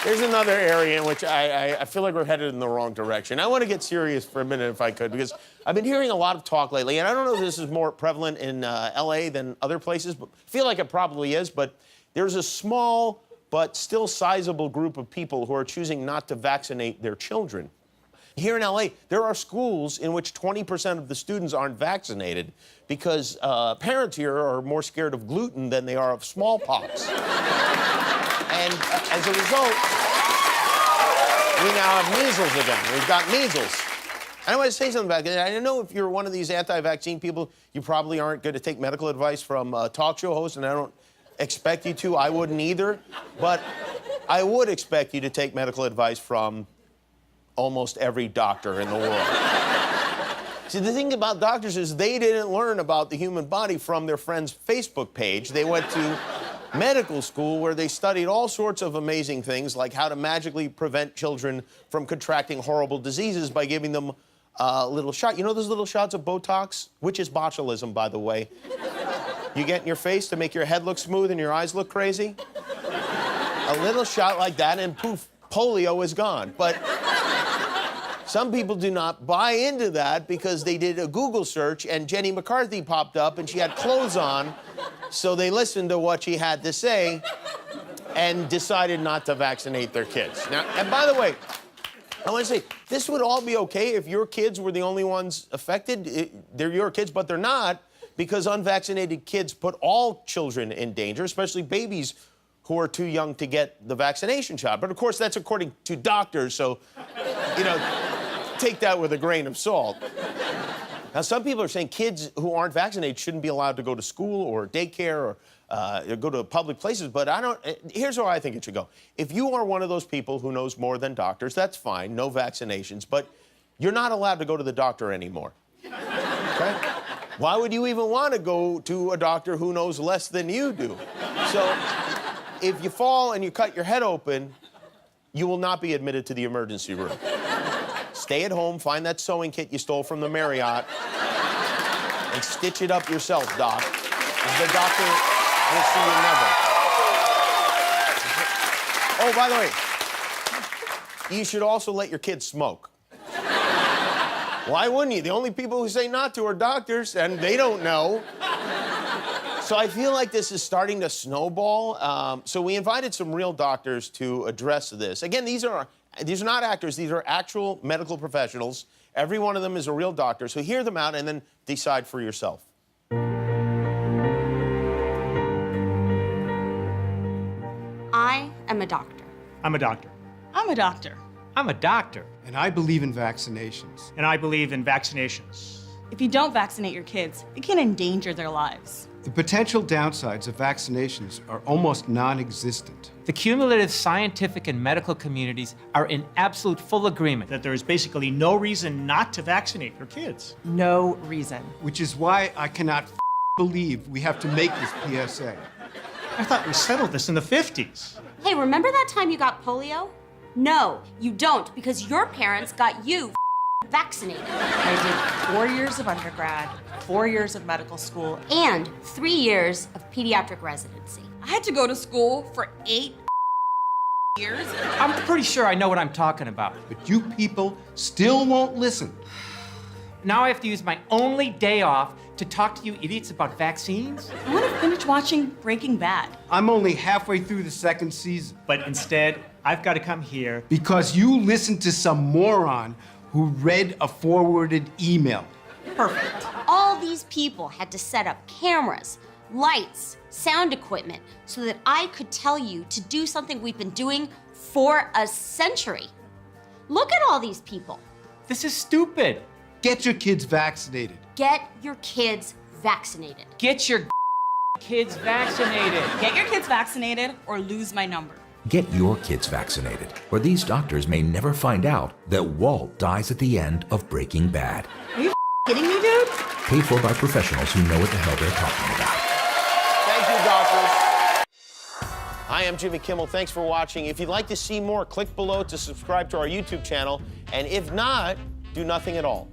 There's another area in which I feel like we're headed in the wrong direction. I want to get serious for a minute if I could, because I've been hearing a lot of talk lately, and I don't know if this is more prevalent in LA than other places, but I feel like it probably is, but there's a small but still sizable group of people who are choosing not to vaccinate their children. Here in LA, there are schools in which 20% of the students aren't vaccinated because parents here are more scared of gluten than they are of smallpox. And as a result, we now have measles again. We've got measles. I want to say something about that. I know if you're one of these anti-vaccine people, you probably aren't going to take medical advice from a talk show host, and I don't expect you to. I wouldn't either. But I would expect you to take medical advice from almost every doctor in the world. See, the thing about doctors is they didn't learn about the human body from their friend's Facebook page. They went to medical school where they studied all sorts of amazing things, like how to magically prevent children from contracting horrible diseases by giving them a little shot. You know those little shots of Botox? Which is botulism, by the way. You get in your face to make your head look smooth and your eyes look crazy. A little shot like that and poof, polio is gone. But some people do not buy into that because they did a Google search and Jenny McCarthy popped up and she had clothes on, so they listened to what she had to say and decided not to vaccinate their kids. Now, and by the way, I want to say, this would all be okay if your kids were the only ones affected. They're your kids, but they're not, because unvaccinated kids put all children in danger, especially babies who are too young to get the vaccination shot. But of course, that's according to doctors, so, you know, take that with a grain of salt. Now, some people are saying kids who aren't vaccinated shouldn't be allowed to go to school or daycare or go to public places, but here's where I think it should go. If you are one of those people who knows more than doctors, that's fine, no vaccinations, but you're not allowed to go to the doctor anymore, okay? Why would you even want to go to a doctor who knows less than you do? So, if you fall and you cut your head open, you will not be admitted to the emergency room. Stay at home, find that sewing kit you stole from the Marriott, and stitch it up yourself, Doc. The doctor will see you never. Oh, by the way, you should also let your kids smoke. Why wouldn't you? The only people who say not to are doctors, and they don't know. So I feel like this is starting to snowball. So we invited some real doctors to address this. Again, these are not actors. These are actual medical professionals. Every one of them is a real doctor. So hear them out and then decide for yourself. I am a doctor. I'm a doctor. I'm a doctor. I'm a doctor. And I believe in vaccinations. And I believe in vaccinations. If you don't vaccinate your kids, it can endanger their lives. The potential downsides of vaccinations are almost non-existent. The cumulative scientific and medical communities are in absolute full agreement That there is basically no reason not to vaccinate your kids. No reason. Which is why I cannot believe we have to make this PSA. I thought we settled this in the 50s. Hey, remember that time you got polio? No, you don't, because your parents got you vaccinated. I did 4 years of undergrad, 4 years of medical school, And 3 years of pediatric residency. I had to go to school for 8 years. I'm pretty sure I know what I'm talking about. But you people still won't listen. Now I have to use my only day off to talk to you idiots about vaccines? I want to finish watching Breaking Bad. I'm only halfway through the second season. But instead, I've got to come here. Because you listened to some moron who read a forwarded email. Perfect. All these people had to set up cameras, lights, sound equipment, so that I could tell you to do something we've been doing for a century. Look at all these people. This is stupid. Get your kids vaccinated. Get your kids vaccinated. Get your kids vaccinated. Get your kids vaccinated or lose my number. Get your kids vaccinated, or these doctors may never find out that Walt dies at the end of Breaking Bad. Are you kidding me, dude? Paid for by professionals who know what the hell they're talking about. Thank you, doctors. Hi, I'm Jimmy Kimmel. Thanks for watching. If you'd like to see more, click below to subscribe to our YouTube channel. And if not, do nothing at all.